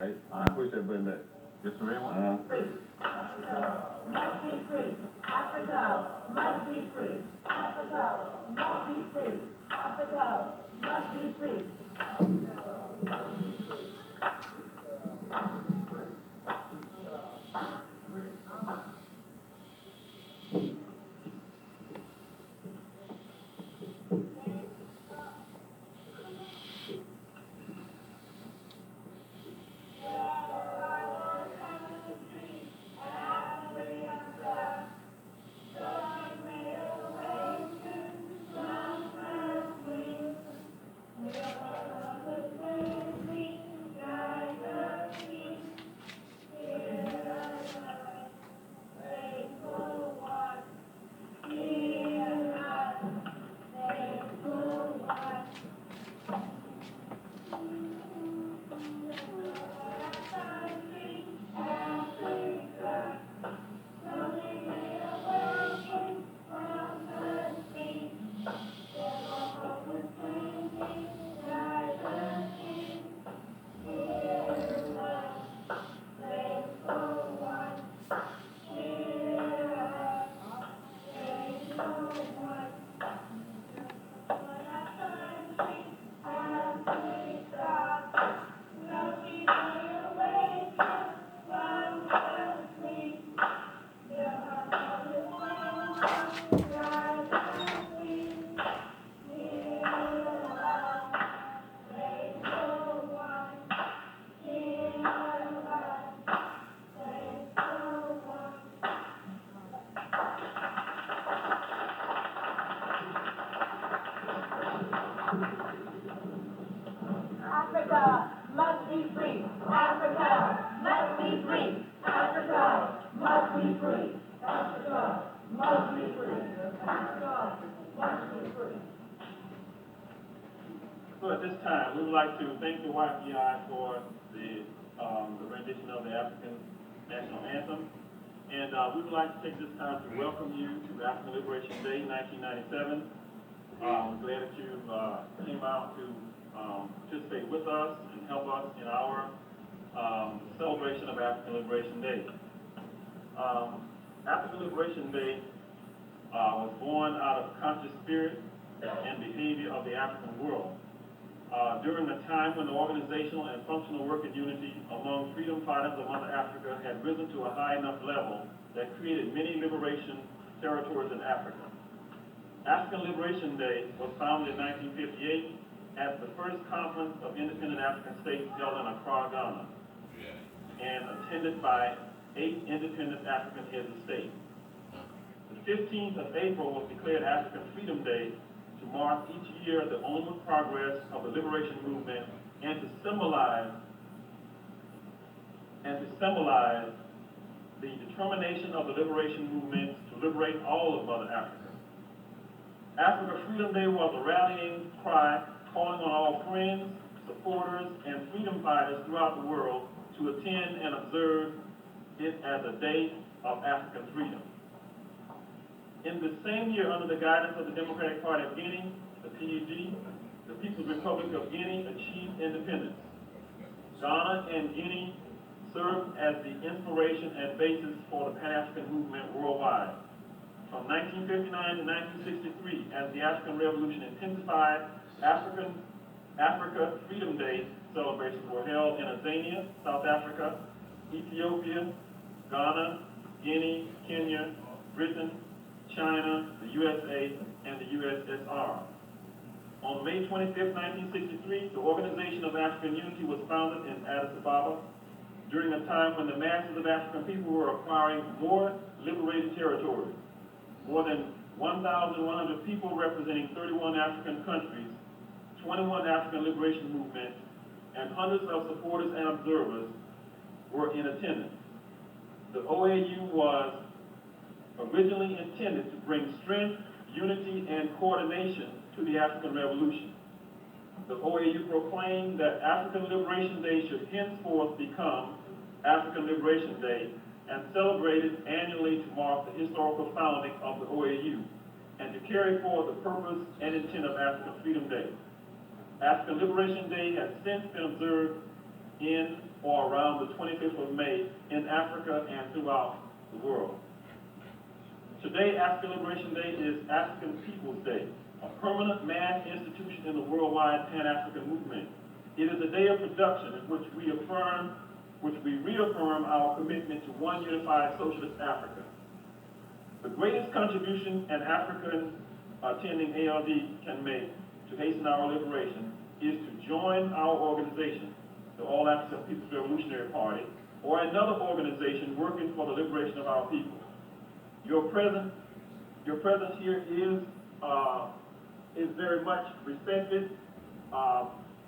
Right? Push that button back. Just the red one? Africa must be free. Africa must be free. Africa must be free. Africa must be free. Africa must be free. Africa must be free. Africa must be free. Africa must be free. Africa must be free. So at this time, we would like to thank the YPI for the rendition of the African National Anthem. And we would like to take this time to welcome you to African Liberation Day 1997. We're glad that you came out to participate with us and help us in our celebration of African Liberation Day. African Liberation Day was born out of conscious spirit and behavior of the African world. During a time when the organizational and functional work in unity among freedom fighters of Mother Africa had risen to a high enough level that created many liberation territories in Africa. African Liberation Day was founded in 1958 as the first conference of independent African states held in Accra, Ghana, and attended by 8 independent African heads of state. The 15th of April was declared African Freedom Day to mark each year the onward progress of the liberation movement and to symbolize the determination of the liberation movement to liberate all of Mother Africa. Africa Freedom Day was a rallying cry calling on all friends, supporters, and freedom fighters throughout the world to attend and observe it as a day of African freedom. In the same year, under the guidance of the Democratic Party of Guinea, the PAG, the People's Republic of Guinea achieved independence. Ghana and Guinea served as the inspiration and basis for the Pan-African movement worldwide. From 1959 to 1963, as the African Revolution intensified, Africa Freedom Day celebrations were held in Azania, South Africa, Ethiopia, Ghana, Guinea, Kenya, Britain, China, the USA, and the USSR. On May 25, 1963, the Organization of African Unity was founded in Addis Ababa during a time when the masses of African people were acquiring more liberated territories. More than 1,100 people representing 31 African countries, 21 African liberation movements, and hundreds of supporters and observers were in attendance. The OAU was originally intended to bring strength, unity, and coordination to the African Revolution. The OAU proclaimed that African Liberation Day should henceforth become African Liberation Day and celebrated annually to mark the historical founding of the OAU and to carry forward the purpose and intent of African Freedom Day. African Liberation Day has since been observed in or around the 25th of May in Africa and throughout the world. Today, African Liberation Day is African Peoples Day, a permanent mass institution in the worldwide Pan-African movement. It is a day of production in which we reaffirm our commitment to one unified socialist Africa. The greatest contribution an African attending ALD can make to hasten our liberation is to join our organization, the All African People's Revolutionary Party, or another organization working for the liberation of our people. Your presence here is very much respected.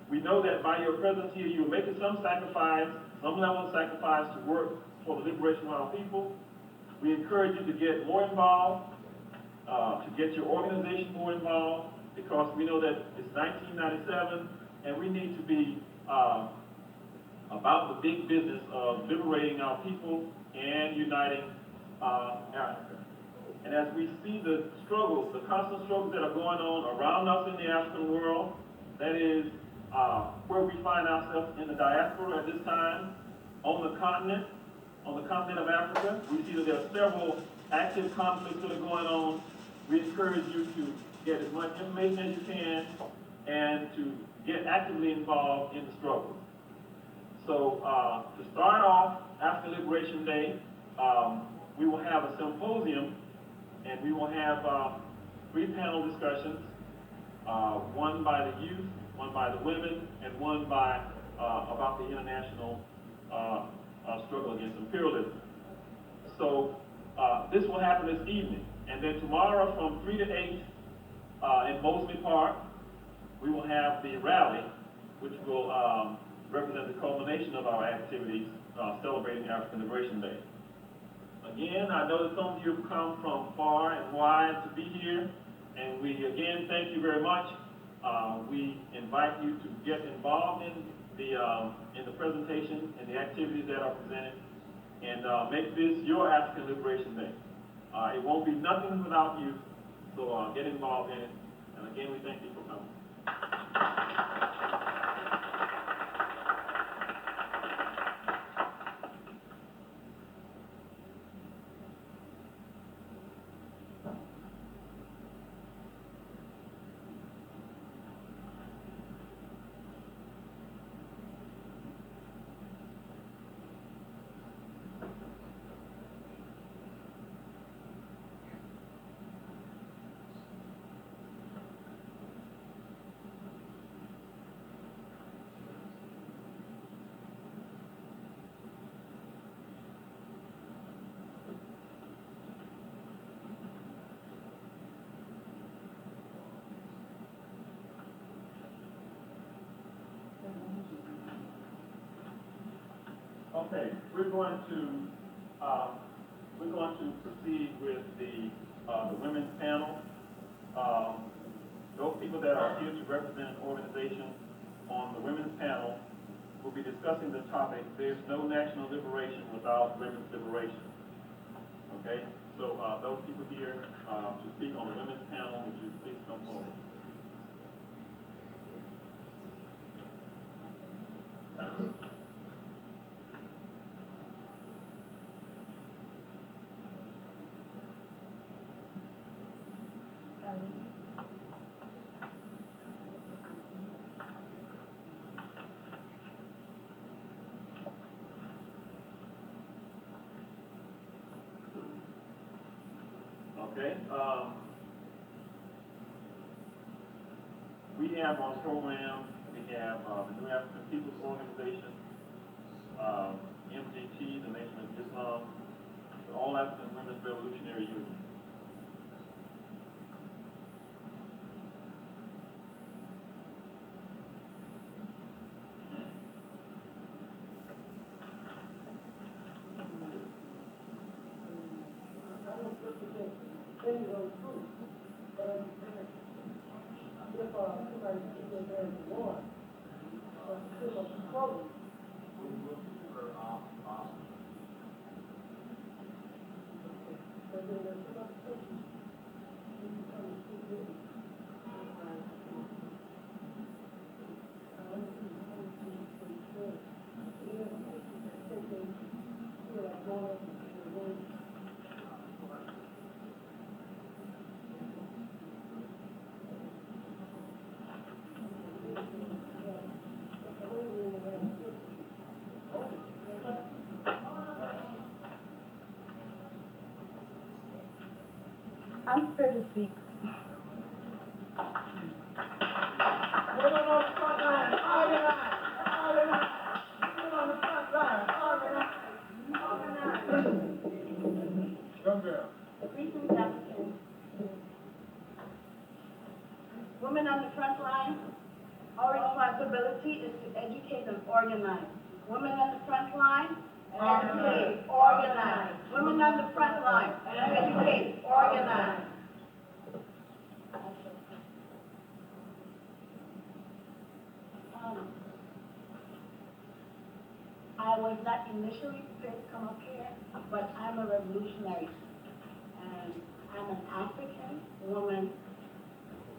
We know that by your presence here, you're making some sacrifice, some level of sacrifice to work for the liberation of our people. We encourage you to get more involved, to get your organization more involved, because we know that it's 1997, and we need to be about the big business of liberating our people and uniting Africa. And as we see the struggles, the constant struggles that are going on around us in the African world, that is where we find ourselves in the diaspora at this time, on the continent of Africa. We see that there are several active conflicts that are going on. We encourage you to get as much information as you can and to get actively involved in the struggle. So to start off African Liberation Day, we will have a symposium, and we will have 3 panel discussions, one by the youth, one by the women, and one by about the international struggle against imperialism. So this will happen this evening, and then tomorrow from 3 to 8 in Mosley Park, we will have the rally, which will represent the culmination of our activities celebrating African Liberation Day. Again, I know that some of you have come from far and wide to be here, and we again thank you very much. We invite you to get involved in the presentation and the activities that are presented, and make this your African Liberation Day. It won't be nothing without you, so get involved in it. And again, we thank you for coming. Okay, we're going to proceed with the women's panel. Those people that are here to represent an organization on the women's panel will be discussing the topic, "There's no national liberation without women's liberation." Okay, so those people here to speak on the women's panel, would you please come forward? Okay. We have on program, we have the New African People's Organization, MGT, the Nation of Islam, the All African Women's Revolutionary Union. If somebody gets there and won, but still a struggle I'm scared to speak. Women on the front line, organize, organize. Women on the front line, organize, organize. Go girl. Greetings, Africans. Women on the front line, our responsibility is to educate and organize. Women on the front line, educate, organize. Women on the front line, educate, organize. I was not initially prepared to come up here, but I'm a revolutionary. And I'm an African woman.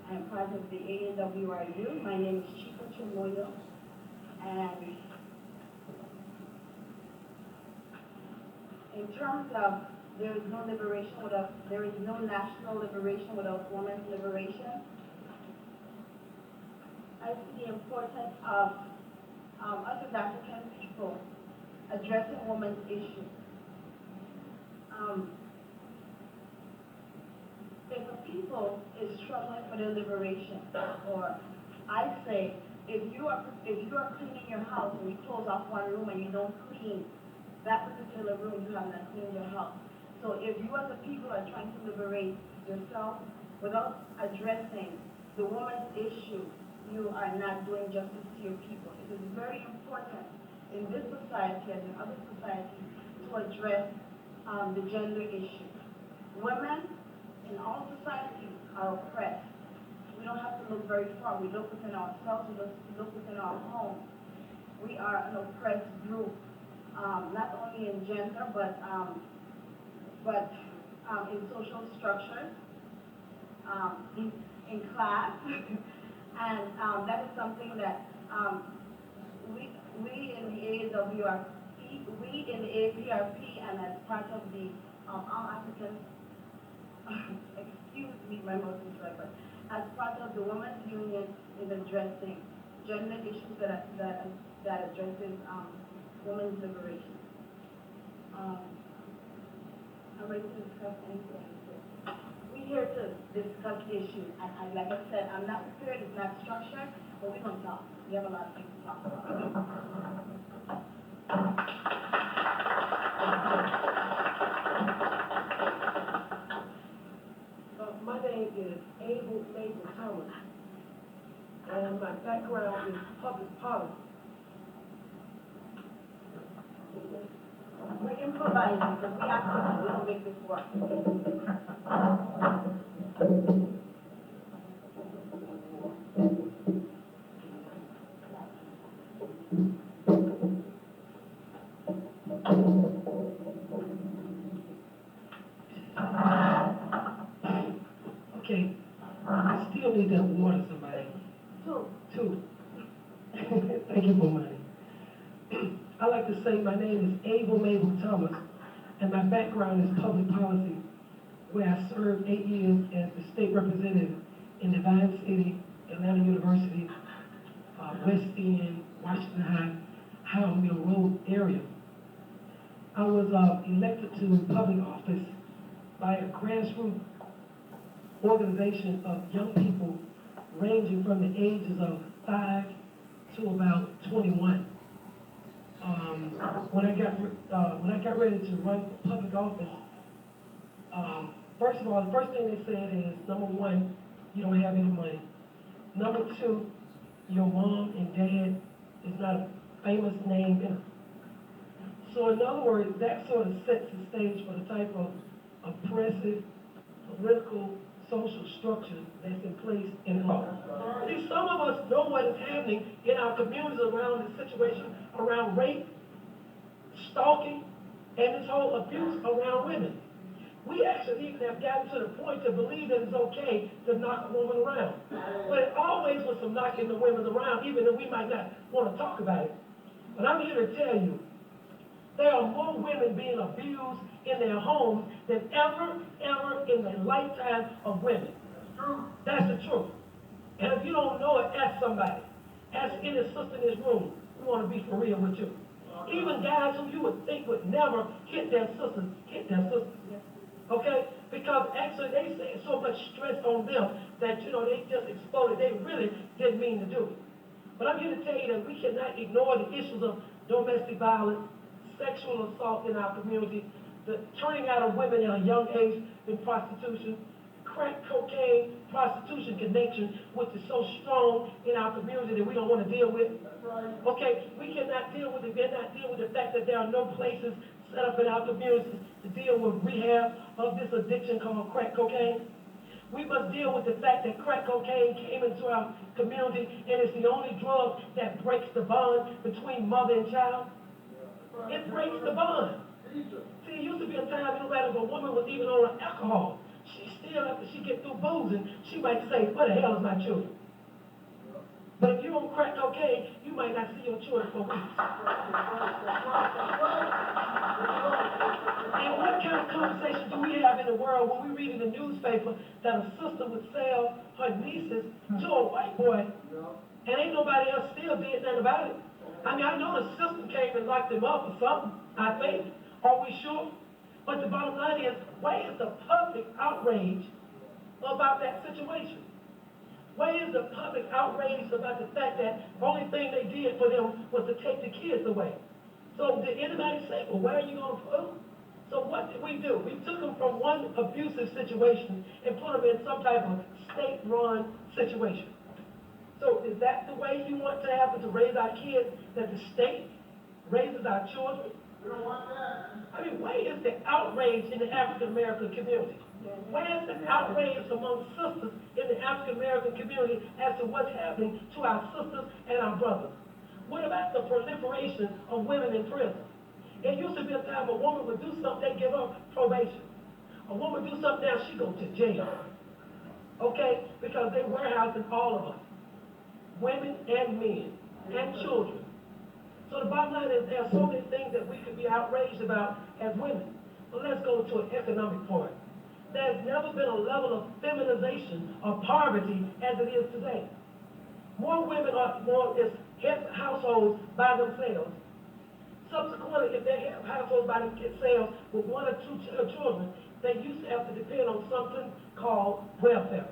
I'm part of the AAWRU. My name is Chico Chimoyo. And in terms of there is no national liberation without women's liberation, I see the importance of us as African people addressing women's issues. If a people is struggling for their liberation, or I say, if you are cleaning your house and you close off one room and you don't clean that particular room, you have not cleaned your house. So if you as a people are trying to liberate yourself without addressing the woman's issue, you are not doing justice to your people. It is very important in this society and in other societies to address the gender issue. Women in all societies are oppressed. We don't have to look very far. We look within ourselves, we look within our homes. We are an oppressed group, not only in gender, but in social structures, in class. And that is something that we in the APRP and as part of the All African, excuse me, my mouth is dry, but as part of the Women's Union is addressing gender issues that addresses women's liberation. I'm ready to discuss anything. We're here to discuss issues, and like I said, I'm not prepared, it's not structured, but we're going to talk. We have a lot of things to talk about. My name is ALD Symposium, and my background is public policy. We're improvising because we have to, we don't make this work. Okay, I still need that water, somebody. Two. Thank you for money. I like to say my name is Abel Mabel Thomas, and my background is public policy, where I served 8 years as the state representative in Divine City, Atlanta University, West End, Washington High, Howell Mill Road area. I was elected to public office by a grassroots organization of young people ranging from the ages of 5 to about 21. When I got ready to run for public office, first of all, the first thing they said is, number one, you don't have any money. Number two, your mom and dad is not a famous name. So in other words, that sort of sets the stage for the type of oppressive, political, social structure that's in place in law. See, some of us know what is happening in our communities around this situation, around rape, stalking, and this whole abuse around women. We actually even have gotten to the point to believe that it's okay to knock a woman around. But it always was some knocking the women around, even though we might not want to talk about it. But I'm here to tell you, there are more women being abused in their homes than ever in the lifetime of women. That's the truth. And if you don't know it, ask somebody. Ask any sister in this room. We want to be for real with you. Even guys who you would think would never hit their sisters, hit their sisters. Okay? Because actually they say so much stress on them that, they just exploded. They really didn't mean to do it. But I'm here to tell you that we cannot ignore the issues of domestic violence, sexual assault in our community, the turning out of women at a young age in prostitution, crack cocaine, prostitution connection, which is so strong in our community that we don't want to deal with. Okay, we cannot deal with it. We cannot deal with the fact that there are no places set up in our communities to deal with rehab of this addiction called crack cocaine. We must deal with the fact that crack cocaine came into our community and it's the only drug that breaks the bond between mother and child. It breaks the bond. See, it used to be a time, no matter if a woman was even on alcohol, she still, after she get through boozing, she might say, where the hell is my children? But if you're on crack cocaine, you might not see your children for weeks. And what kind of conversation do we have in the world when we read in the newspaper that a sister would sell her nieces to a white boy, and ain't nobody else still did nothing about it? I mean, I know the system came and locked them up or something, I think. Are we sure? But the bottom line is, where is the public outrage about that situation? Where is the public outrage about the fact that the only thing they did for them was to take the kids away? So did anybody say, well, where are you going to put them? So what did we do? We took them from one abusive situation and put them in some type of state-run situation. So is that the way you want to happen to raise our kids, that the state raises our children? We don't want that. I mean, where is the outrage in the African-American community? Where is the outrage among sisters in the African-American community as to what's happening to our sisters and our brothers? What about the proliferation of women in prison? It used to be a time a woman would do something, they give her probation. A woman do something, now she goes to jail. Okay? Because they warehousing all of us. Women and men and children. So the bottom line is there are so many things that we could be outraged about as women. But let's go to an economic part. There's never been a level of feminization of poverty as it is today. More women are born as head households by themselves. Subsequently, if they have households by themselves with one or two children, they used to have to depend on something called welfare.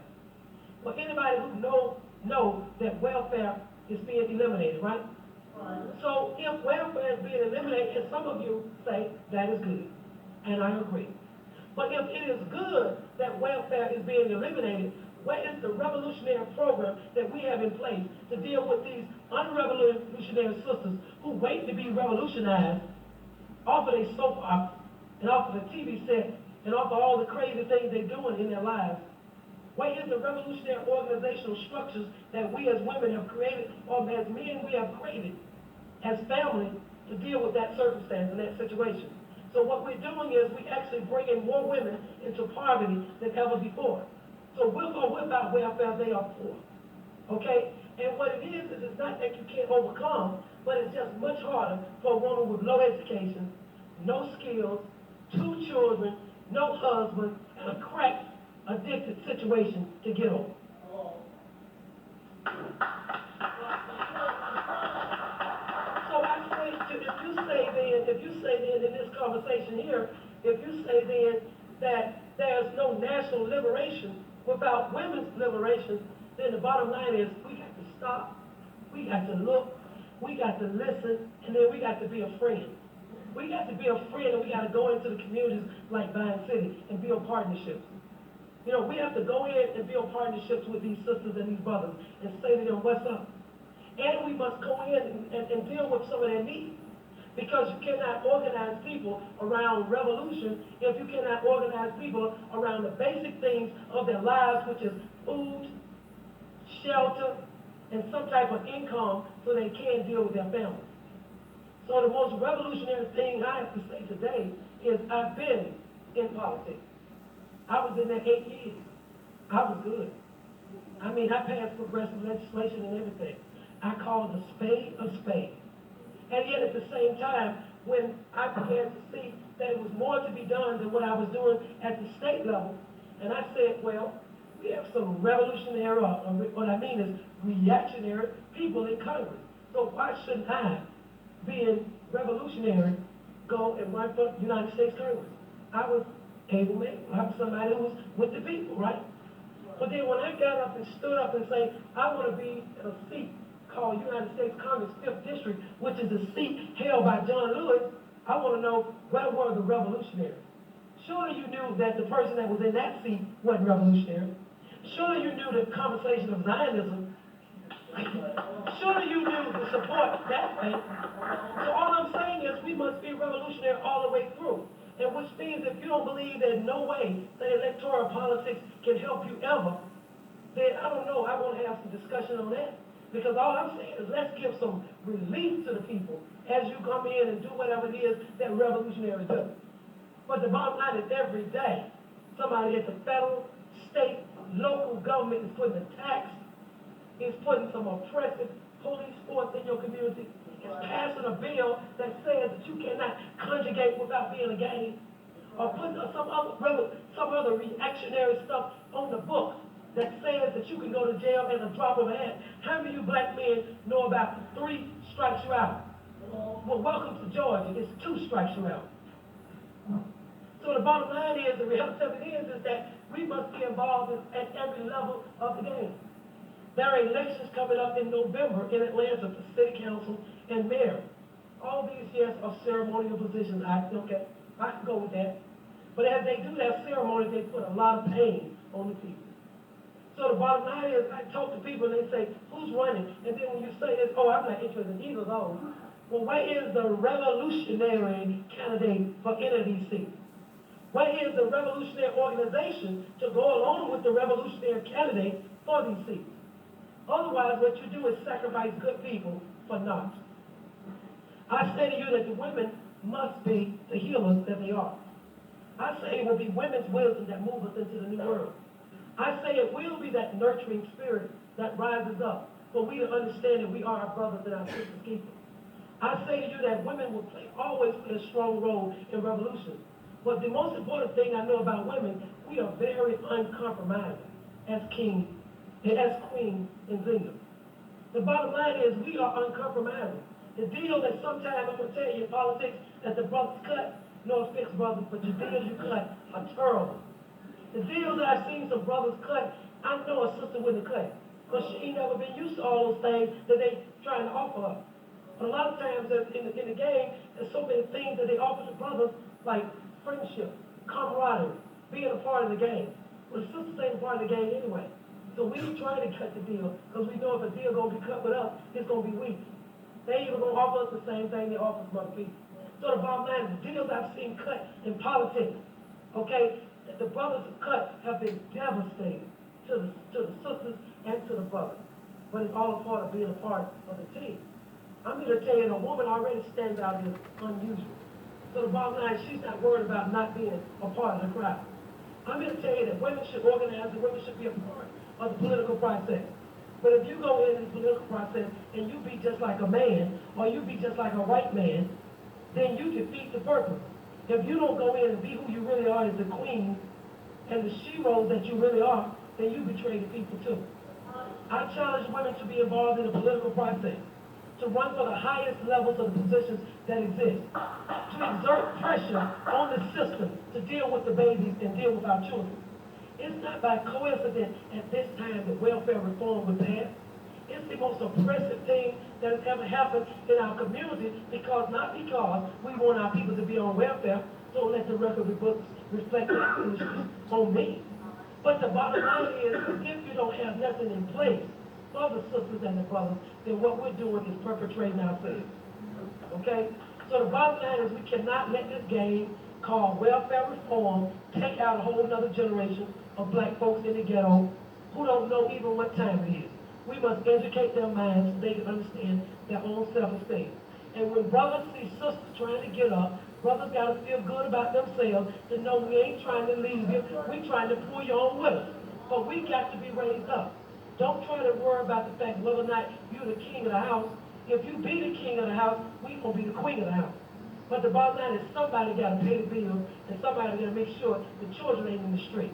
Well, anybody who know that welfare is being eliminated, right? So if welfare is being eliminated, and some of you say that is good, and I agree. But if it is good that welfare is being eliminated, where is the revolutionary program that we have in place to deal with these unrevolutionary sisters who wait to be revolutionized off of their soap opera and off of the TV set and off of all the crazy things they're doing in their lives? Where is the revolutionary organizational structures that we as women have created, or as men we have created as family to deal with that circumstance and that situation? So what we're doing is we actually bringing more women into poverty than ever before. So with or without welfare, they are poor. Okay? And what it is it's not that you can't overcome, but it's just much harder for a woman with low education, no skills, 2 children, no husband, and a crack addicted situation to get over. So I say, if you say then in this conversation here, if you say then that there's no national liberation without women's liberation, then the bottom line is we got to stop, we got to look, we got to listen, and then we got to be a friend. We got to be a friend, and we got to go into the communities like Vine City and build partnerships. You know, we have to go in and build partnerships with these sisters and these brothers and say to them, what's up? And we must go in and deal with some of their needs. Because you cannot organize people around revolution if you cannot organize people around the basic things of their lives, which is food, shelter, and some type of income so they can deal with their families. So the most revolutionary thing I have to say today is I've been in politics. I was in there 8 years. I was good. I mean, I passed progressive legislation and everything. I called a spade a spade. And yet at the same time, when I began to see that it was more to be done than what I was doing at the state level. And I said, well, we have some revolutionary, or what I mean is reactionary people in Congress. So why shouldn't I, being revolutionary, go and run for United States Congress? I was able-made. I was somebody who was with the people, right? But then when I got up and stood up and say, I want to be in a seat called United States Congress 5th District, which is a seat held by John Lewis, I want to know, where were the revolutionaries? Surely you knew that the person that was in that seat wasn't revolutionary. Surely you knew the conversation of Zionism. Surely you knew to support that faith. So all I'm saying is we must be revolutionary all the way through. And which means if you don't believe there's no way that electoral politics can help you ever, then I don't know, I want to have some discussion on that. Because all I'm saying is let's give some relief to the people as you come in and do whatever it is that revolutionaries do. But the bottom line is every day, somebody at the federal, state, local government is putting a tax, is putting some oppressive police force in your community, is passing a bill that says that you cannot conjugate without being a gang, or putting some other reactionary stuff on the books that says that you can go to jail at a drop of a hat. How many of you black men know about 3 strikes you out? Well, welcome to Georgia. It's 2 strikes you out. So the bottom line is, the reality of it is that we must be involved at every level of the game. There are elections coming up in November in Atlanta for city council and mayor. All these, yes, are ceremonial positions. I can go with that. But as they do that ceremony, they put a lot of pain on the people. So the bottom line is, I talk to people and they say, who's running? And then when you say this, oh, I'm not interested in either of those. Well, where is the revolutionary candidate for any of these seats? Where is the revolutionary organization to go along with the revolutionary candidate for these seats? Otherwise, what you do is sacrifice good people for naught. I say to you that the women must be the healers that they are. I say it will be women's wisdom that moves us into the new world. I say it will be that nurturing spirit that rises up for we to understand that we are our brothers and our sisters' keepers. I say to you that women will always play a strong role in revolution. But the most important thing I know about women, we are very uncompromising as kings and as queens and singers. The bottom line is we are uncompromising. The deal that sometimes I'm going to tell you in politics that the brothers cut, no offense, brothers, but the deals you cut are terrible. The deals that I've seen some brothers cut, I know a sister wouldn't have cut. Because she ain't never been used to all those things that they trying to offer her. But a lot of times in the game, there's so many things that they offer to brothers, like friendship, camaraderie, being a part of the game. Well, the sisters ain't a part of the game anyway. So we ain't trying to cut the deal, because we know if a deal gonna be cut with us, it's gonna be weak. They even gonna offer us the same thing they offer some other people. So the bottom line is the deals I've seen cut in politics, okay, that the brothers have cut have been devastating to the sisters and to the brothers. But it's all a part of being a part of the team. I'm here to tell you that a woman already stands out as unusual. So the bottom line is she's not worried about not being a part of the crowd. I'm here to tell you that women should organize and women should be a part of the political process. But if you go in the political process and you be just like a man, or you be just like a white man, then you defeat the purpose. If you don't go in and be who you really are as the queen and the she-role that you really are, then you betray the people too. I challenge women to be involved in the political process, to run for the highest levels of the positions that exist, to exert pressure on the system to deal with the babies and deal with our children. It's not by coincidence at this time that welfare reform was passed. It's the most oppressive thing that has ever happened in our community not because we want our people to be on welfare, so let the record books reflect that foolishness on me. But the bottom line is, if you don't have nothing in place for the sisters and the brothers, then what we're doing is perpetrating ourselves. Okay? So the bottom line is we cannot let this game called welfare reform take out a whole other generation of black folks in the ghetto who don't know even what time it is. We must educate their minds so they can understand their own self-esteem. And when brothers see sisters trying to get up, brothers got to feel good about themselves to know we ain't trying to leave you, we trying to pull you on with us. But we got to be raised up. Don't try to worry about the fact whether or not you're the king of the house. If you be the king of the house, we gonna be the queen of the house. But the bottom line is somebody got to pay the bills and somebody got to make sure the children ain't in the street.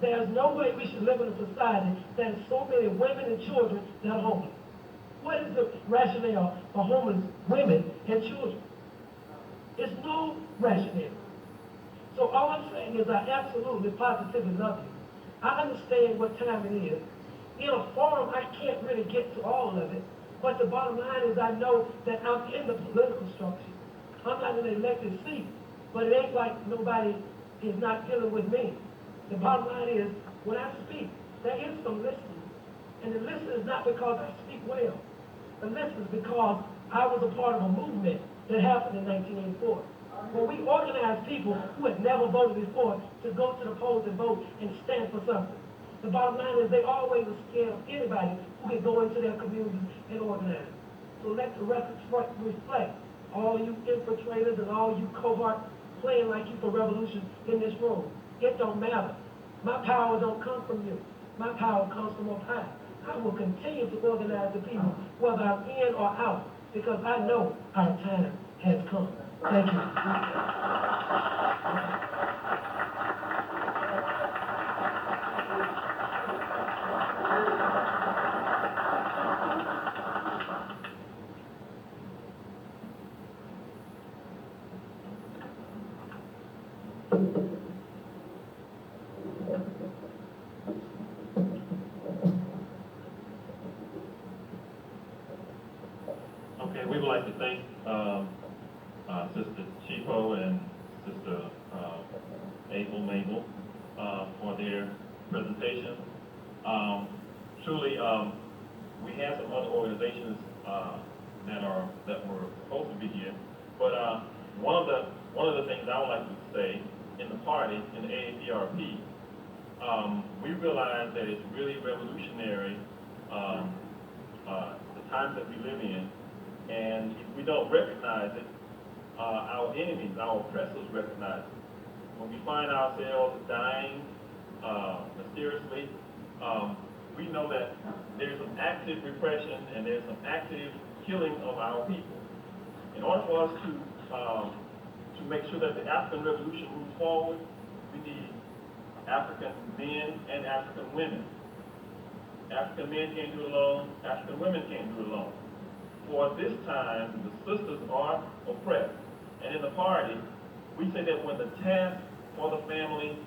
There's no way we should live in a society that has so many women and children that are homeless. What is the rationale for homeless women and children? There's no rationale. So all I'm saying is I absolutely positively love you. I understand what time it is. In a forum, I can't really get to all of it, but the bottom line is I know that I'm in the political structure. I'm not in an elected seat, but it ain't like nobody is not dealing with me. The bottom line is, when I speak, there is some listening. And the listening is not because I speak well. The listening is because I was a part of a movement that happened in 1984. When we organized people who had never voted before to go to the polls and vote and stand for something. The bottom line is they always are scared of anybody who can go into their communities and organize. So let the record reflect all you infiltrators and all you cohort playing like you for revolution in this room. It don't matter. My power don't come from you. My power comes from up high. I will continue to organize the people, whether I'm in or out, because I know our time has come. Thank you. Okay, we would like to thank Sister Chico and Sister Mabel for their presentation. Truly, we had some other organizations that were supposed to be here, but one of the things I would like to say in the party, in the AAPRP, we realize that it's really revolutionary, the times that we live in, and if we don't recognize it, our enemies, our oppressors recognize it. When we find ourselves dying mysteriously, we know that there's some active repression and there's some active killing of our people. In order for us to make sure that the African Revolution moves forward, we need African men and African women. African men can't do it alone, African women can't do it alone. For this time, the sisters are oppressed. And in the party, we say that when the task for the family,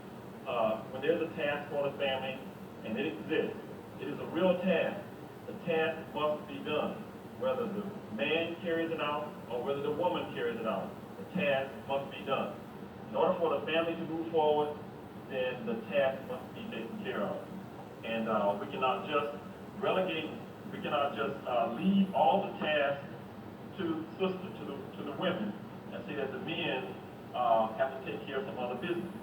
when there's a task for the family, and it exists, it is a real task. The task must be done. Whether the man carries it out or whether the woman carries it out, the task must be done. In order for the family to move forward, then the task must be taken care of. And we cannot just relegate, we cannot just leave all the tasks to the women and say that the men have to take care of some other business.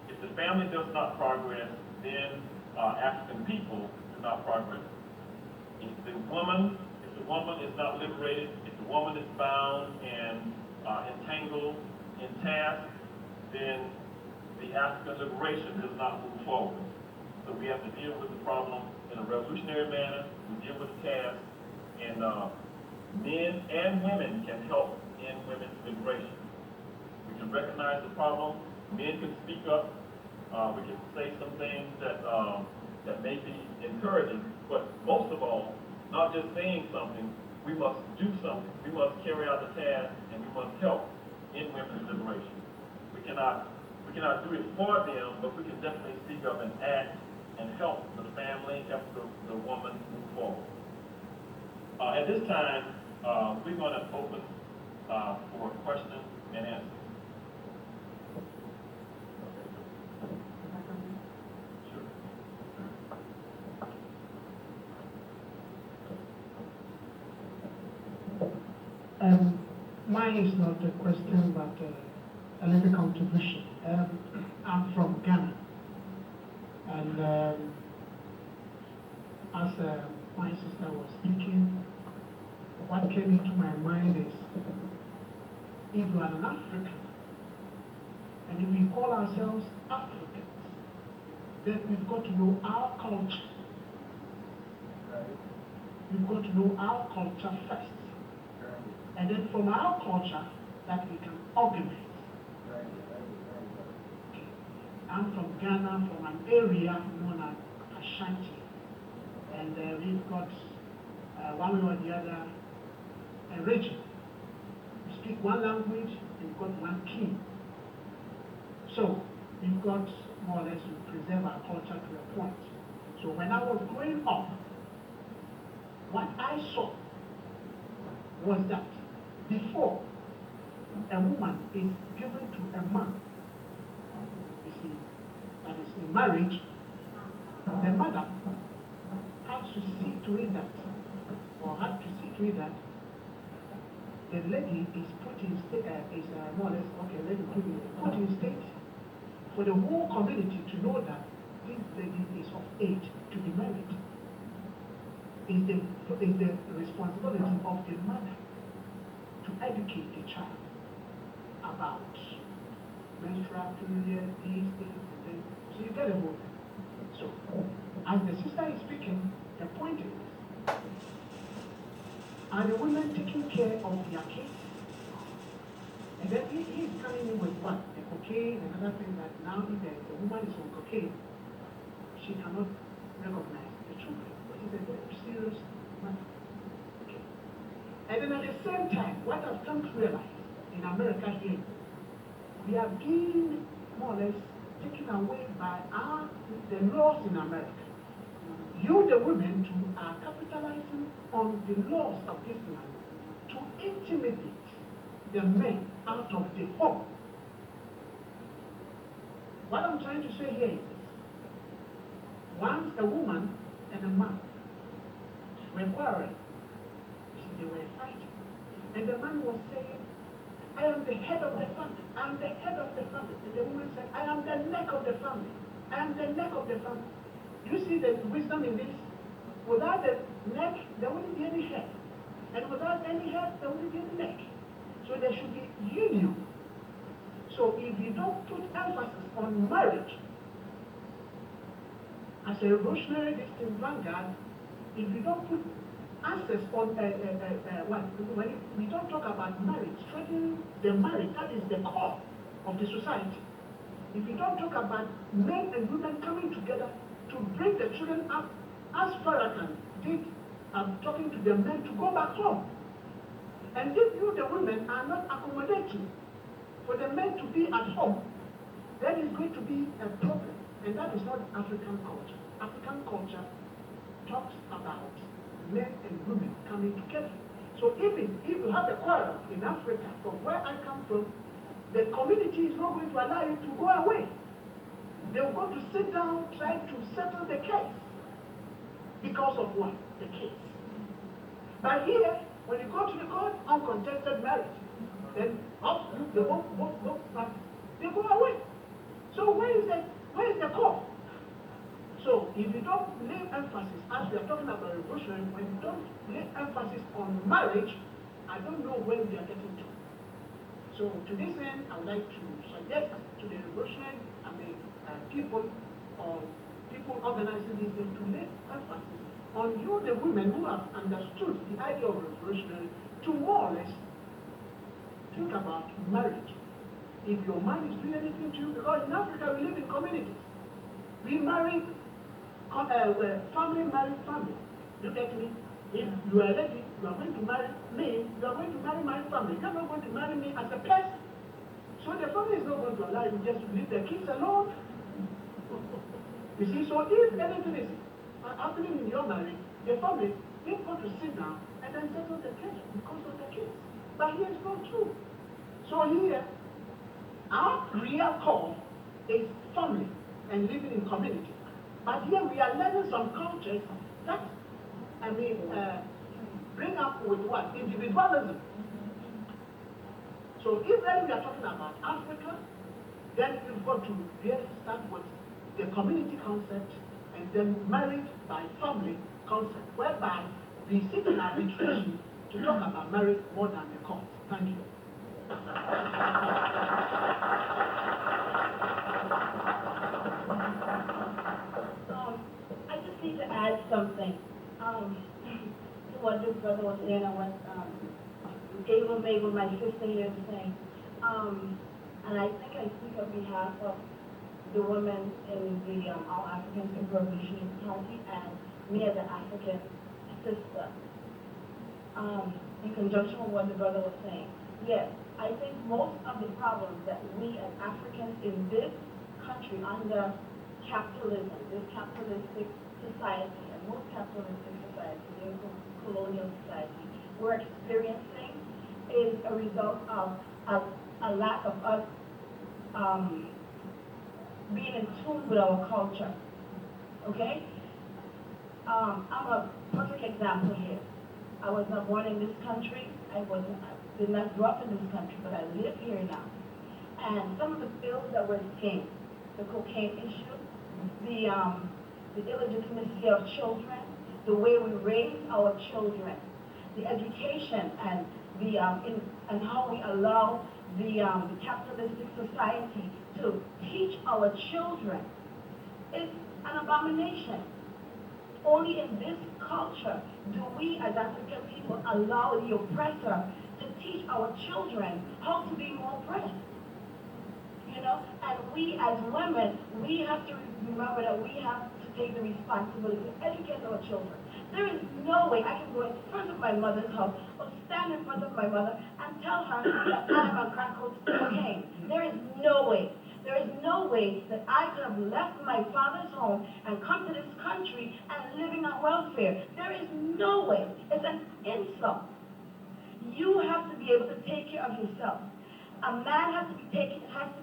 If the family does not progress, then African people do not progress. If the woman is not liberated, if the woman is bound and entangled in tasks, then the African liberation does not move forward. So we have to deal with the problem in a revolutionary manner. We deal with the task, and men and women can help in women's liberation. We can recognize the problem. Men can speak up. We can say some things that may be encouraging, but most of all, not just saying something, we must do something. We must carry out the task, and we must help in women's liberation. We cannot do it for them, but we can definitely speak up and act and help the family, help the woman move forward. At this time, we're going to open for questions and answers. Mine is not a question, but a little contribution. I'm from Ghana, and as my sister was speaking, what came into my mind is, if you are an African, and if we call ourselves Africans, then we've got to know our culture. We've got to know our culture first. And then from our culture, that we can organize. Okay. I'm from Ghana, from an area known as Ashanti, and we've got one way or the other a region. We speak one language, we've got one king. So we've got more or less to preserve our culture to a point. So when I was growing up, what I saw was that before a woman is given to a man, you see, that is in marriage, the mother has to see to it that, or had to see to it that the lady is put in state, more or less, okay, let me put in state for the whole community to know that this lady is of age to be married. Is the responsibility of the mother to educate the child about menstrual period, these things, and then, so you get a whole thing. So, as the sister is speaking, the point is, are the women taking care of their kids? And then he's coming in with what? The cocaine and other things that now if the woman is on cocaine, she cannot recognize the children, which is a very serious matter. Okay. And then at the same time, what I've come to realize in America here, we are being more or less taken away by the laws in America. You, the women, too, are capitalizing on the laws of this land to intimidate the men out of the home. What I'm trying to say here is, once a woman and a man were quarreling, they were fighting, and the man was saying, I am the head of the family, I am the head of the family. And the woman said, I am the neck of the family, I am the neck of the family. You see the wisdom in this? Without the neck, there wouldn't be any head. And without any head, there wouldn't be any neck. So there should be union. So if you don't put emphasis on marriage as a revolutionary distinct vanguard, if you don't put access on when we don't talk about marriage, strengthening the marriage, that is the core of the society. If you don't talk about men and women coming together to bring the children up, as Farrakhan did, talking to the men to go back home. And if you, the women, are not accommodating for the men to be at home, then it's going to be a problem. And that is not African culture. African culture talks about men and women coming together. So even if you have a quarrel in Africa, from where I come from, the community is not going to allow you to go away. They're going to sit down, try to settle the case. Because of what? The case. But here, when you go to the court, uncontested marriage, then the both parties, they go away. So where is the court? So if you don't lay emphasis, as we are talking about revolution, when you don't lay emphasis on marriage, I don't know where we are getting to. So to this end, I would like to suggest to the revolutionary, people or people organizing this thing to lay emphasis on you, the women who have understood the idea of revolutionary, to more or less think about marriage. If your man is doing anything to you, because in Africa we live in communities. We marry, family marry family. Look at me. If you are a lady, you are going to marry me, you are going to marry my family. You are not going to marry me as a person. So the family is not going to allow you just to leave the kids alone. You see, so if anything is happening in your marriage, the family, they've got to sit down and then settle the case because of the kids. But here it's not true. So here, our real core is family and living in community. But here we are learning some cultures that, bring up with what? Individualism. So if then we are talking about Africa, then we've got to really start with the community concept and then married by family concept, whereby we sit in arbitration to talk about marriage more than the court. Thank you. I just need to add something to what this brother was saying and what Ava Mabel, my sister here, to say, and I think I speak on behalf of the women in the All African People Revolutionary Party and me as an African sister. In conjunction with what the brother was saying, yes, I think most of the problems that we as Africans in this country under capitalism, this capitalistic society, and most capitalistic societies, including colonial society, we're experiencing is a result of a lack of us being in tune with our culture. Okay? I'm a perfect example here. I was not born in this country. I did not grow up in this country, but I live here now. And some of the bills that we're seeing, the cocaine issue, the illegitimacy of children, the way we raise our children, the education and and how we allow the capitalistic society to teach our children is an abomination. Only in this culture do we as African people allow the oppressor to teach our children how to be more oppressed. You know, and we as women, we have to remember that we have to take the responsibility to educate our children. There is no way I can go in front of my mother's house or stand in front of my mother and tell her that I am on crack cocaine. There is no way. There is no way that I could have left my father's home and come to this country and living on welfare. There is no way. It's an insult. You have to be able to take care of yourself. A man has to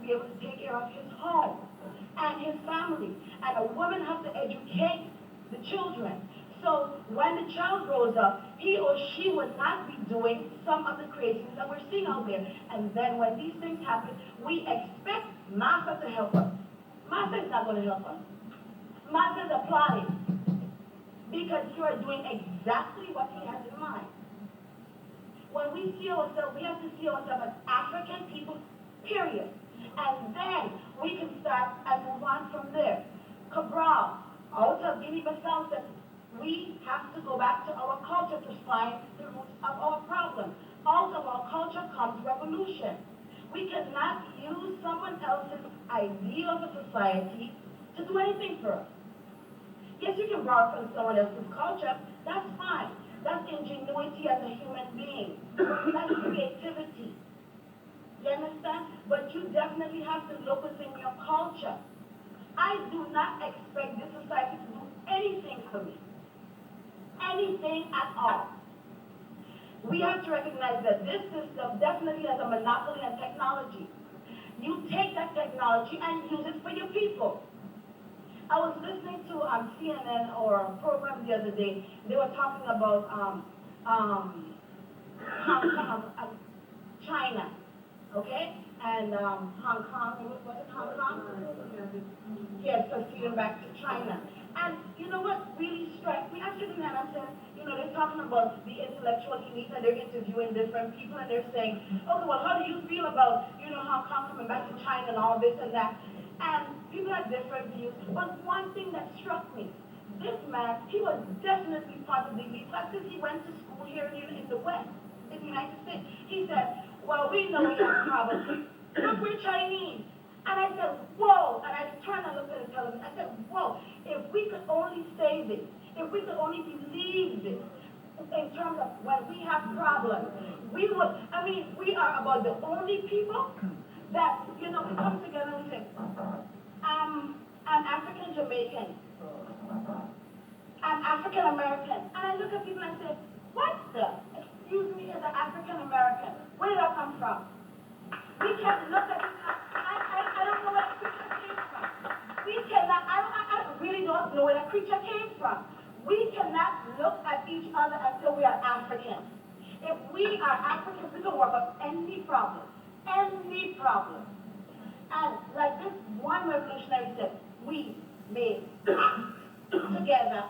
be able to take care of his home and his family. And a woman has to educate the children. So when the child grows up, he or she would not be doing some of the craziness that we're seeing out there. And then when these things happen, we expect Martha to help us. Martha is not going to help us. Martha is applauding because you are doing exactly what he has in mind. When we see ourselves, we have to see ourselves as African people, period. And then we can start and move on from there. Cabral, out of Guinea-Bissau, said, we have to go back to our culture to find the roots of our problem. Out of our culture comes revolution. We cannot use someone else's idea of a society to do anything for us. Yes, you can borrow from someone else's culture. That's fine. That's ingenuity as a human being. That's creativity. You understand? But you definitely have to look within your culture. I do not expect this society to do anything for me. Anything at all. We have to recognize that this system definitely has a monopoly on technology. You take that technology and use it for your people. I was listening to CNN or a program the other day. They were talking about Hong Kong, China, okay? And Hong Kong, was it Hong Kong? Yes, proceeding back to China. And you know what really struck me? I'm sitting there and I'm saying, you know, they're talking about the intellectual elite and they're interviewing different people and they're saying, okay, well, how do you feel about, you know, Hong Kong coming back to China and all this and that? And people have different views. But one thing that struck me, this man, he was definitely part of the elite class because he went to school here in the West, in the United States. He said, well, we know we have problems. Look, we're Chinese. And I said, whoa. And I turned and looked at the television. I said, whoa, if we could only say this, if we could only believe this, in terms of when we have problems, we would, I mean, we are about the only people that, you know, we come together and we say, I'm African Jamaican. I'm African American. And I look at people and say, what the? Excuse me, as an African American. Where did I come from? We can't look at it. I don't know where that creature came from. We cannot, I really don't know where that creature came from. We cannot look at each other until we are Africans. If we are Africans, we can work on any problem. Any problem. And like this one revolutionary said, we made together.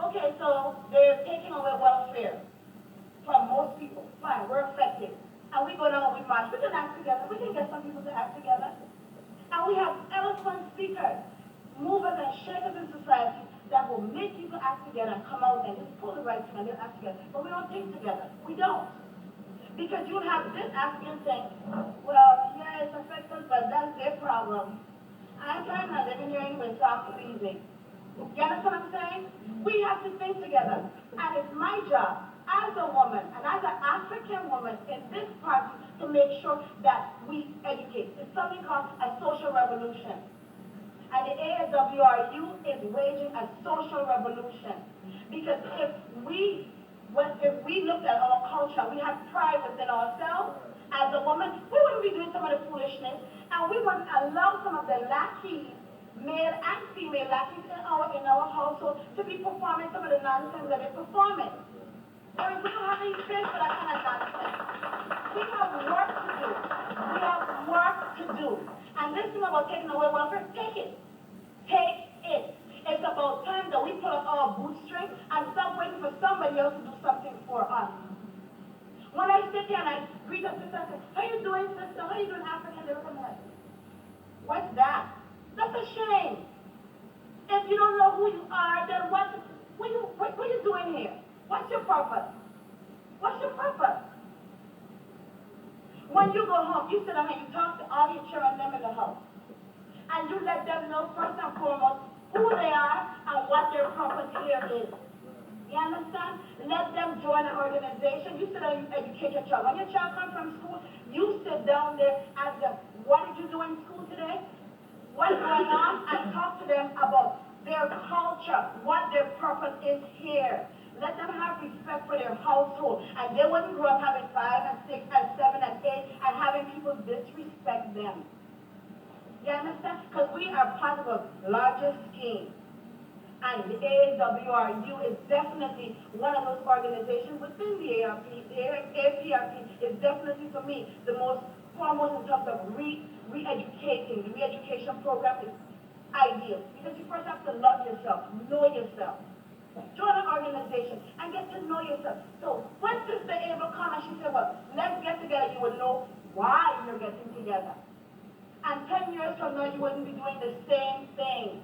Okay, so they're taking away welfare from most people. Fine, we're affected. And we go down and we march. We can act together. We can get some people to act together. And we have eloquent speakers, movers and shakers in society that will make people act together and come out and just pull the right thing and they'll act together. But we don't think together. We don't. Because you have this African saying, well, yeah, it's affected, but that's their problem. I'm trying not living here anyway, so I'm leaving. You understand what I'm saying? We have to think together. And it's my job as a woman and as an African woman in this party to make sure that we educate. It's something called a social revolution. And the ASWRU is waging a social revolution. Because if we looked at our culture, we have pride within ourselves as a woman, we wouldn't be doing some of the foolishness, and we wouldn't allow some of the lackeys, male and female lackeys in our household to be performing some of the nonsense that they're performing. I mean, we don't have any space for that kind of nonsense. We have work to do. We have work to do. And this thing about taking away welfare, take it. Take it. It's about time that we pull up our bootstrings and stop waiting for somebody else to do something for us. When I sit here and I greet a sister and say, how you doing, sister? How you doing, African? They look at me like, what's that? That's a shame. If you don't know who you are, then what are you doing here? What's your purpose? What's your purpose? When you go home, you sit down and you talk to all your children them in the house. And you let them know first and foremost who they are and what their purpose here is. You understand? Let them join an organization. You sit down and you educate your child. When your child comes from school, you sit down there and ask them, what did you do in school today? What's going on? And talk to them about their culture, what their purpose is here. Let them have respect for their household. And they wouldn't grow up having 5 and 6 and 7 and 8 and having people disrespect them. You understand? Because we are part of a larger scheme. And the ASWRU is definitely one of those organizations within the ARP. The APRP is definitely, for me, the most foremost in terms of re-educating. The re-education program is ideal. Because you first have to love yourself, know yourself. Join an organization and get to know yourself. So when Sister Ava come and she said, well, let's get together, you would know why you're getting together. And 10 years from now, you wouldn't be doing the same thing.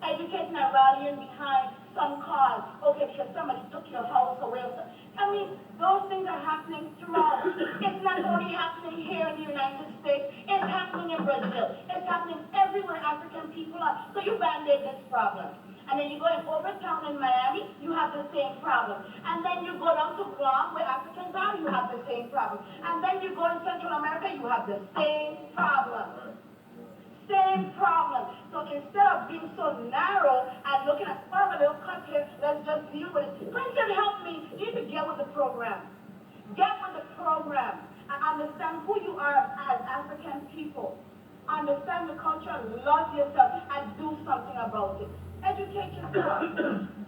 Educating and rallying behind some cause. Okay, because somebody took your house away. I mean, those things are happening throughout. It's not only happening here in the United States. It's happening in Brazil. It's happening everywhere African people are. So you band-aid this problem. And then you go in Overtown in Miami, you have the same problem. And then you go down to Guam, where Africans are, you have the same problem. And then you go in Central America, you have the same problem. Same problem. So instead of being so narrow and looking at, oh, a little cut here, let's just deal with it. Princeton, help me. You need to get with the program. Get with the program and understand who you are as African people. Understand the culture, love yourself, and do something about it. Educate yourself.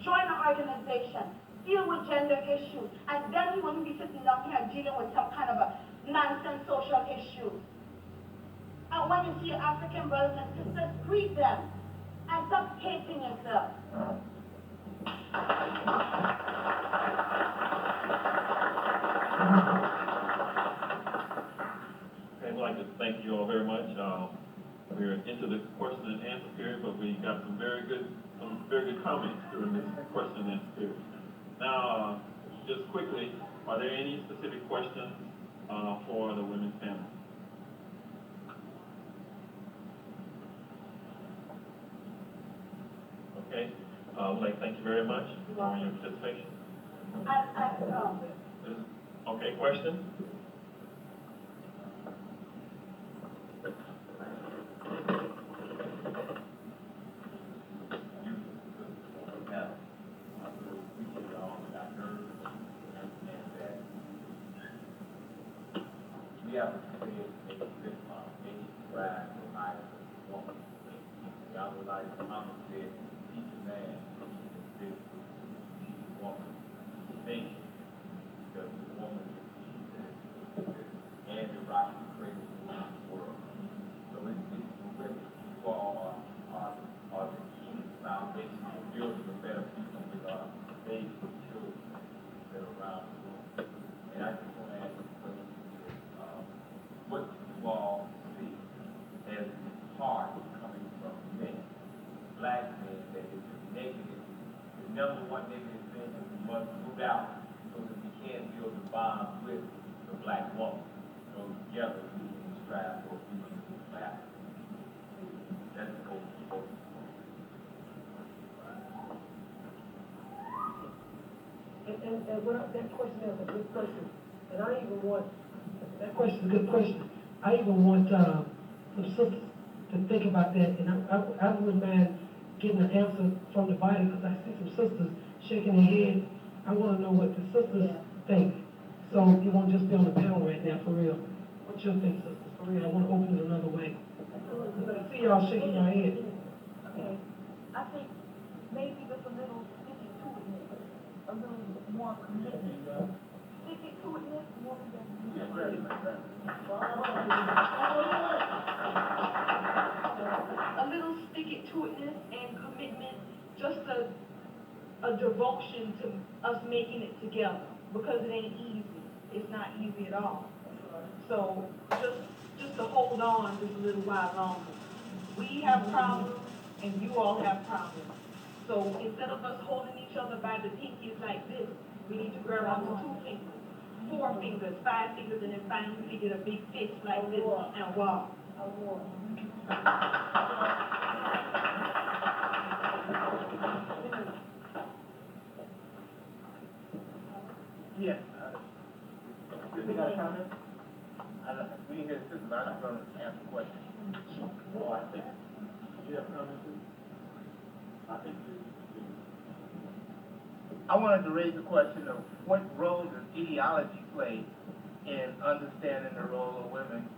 Join an organization. Deal with gender issues. And then you wouldn't be sitting down here dealing with some kind of a nonsense social issue. And when you see your African brothers and sisters, greet them. And stop hating yourself. Okay, I'd like to thank you all very much. We're into the question and answer period, but we got some very good comments during this question and answer period. Now, just quickly, are there any specific questions for the women's panel? Okay, I would like to thank you very much for your participation. Okay, question? We have to create a good any bride or life woman. God would like to compensate each man, each woman, nation, because the woman is and the right to create the world. So it's women who are the key foundation for building a better future with our babies and children that are around the world. And I just want to ask you a question. What do you all see as the part coming from men, black men, that is negative? The number one negative thing that we must strive for people to laugh. That's the goal. And that question is a good question, and I even want, that question is a good question. I even want, some sisters to think about that, and I wouldn't mind getting an answer from the body, because I see some sisters shaking their head. I wanna know what the sisters think, so you won't just be on the panel right now, for real. What you think, sisters, for real? I wanna open it another way. Because I see y'all shaking your head. Okay, I think maybe just a little sticky to it, a little more commitment. Sticky to it, more than a little sticky to itness and commitment, just a devotion to us making it together, because it ain't easy. It's not easy at all. So just to hold on just a little while longer. We have problems and you all have problems. So instead of us holding each other by the pinkies like this, we need to grab onto 2 fingers, 4 fingers, 5 fingers, and then finally we get a big fist like this and walk. Yeah. You got a comment? We didn't hear the system, I'm not gonna ask a question. Well, I think, you have comments? I think I wanted to raise the question of what role does ideology play in understanding the role of women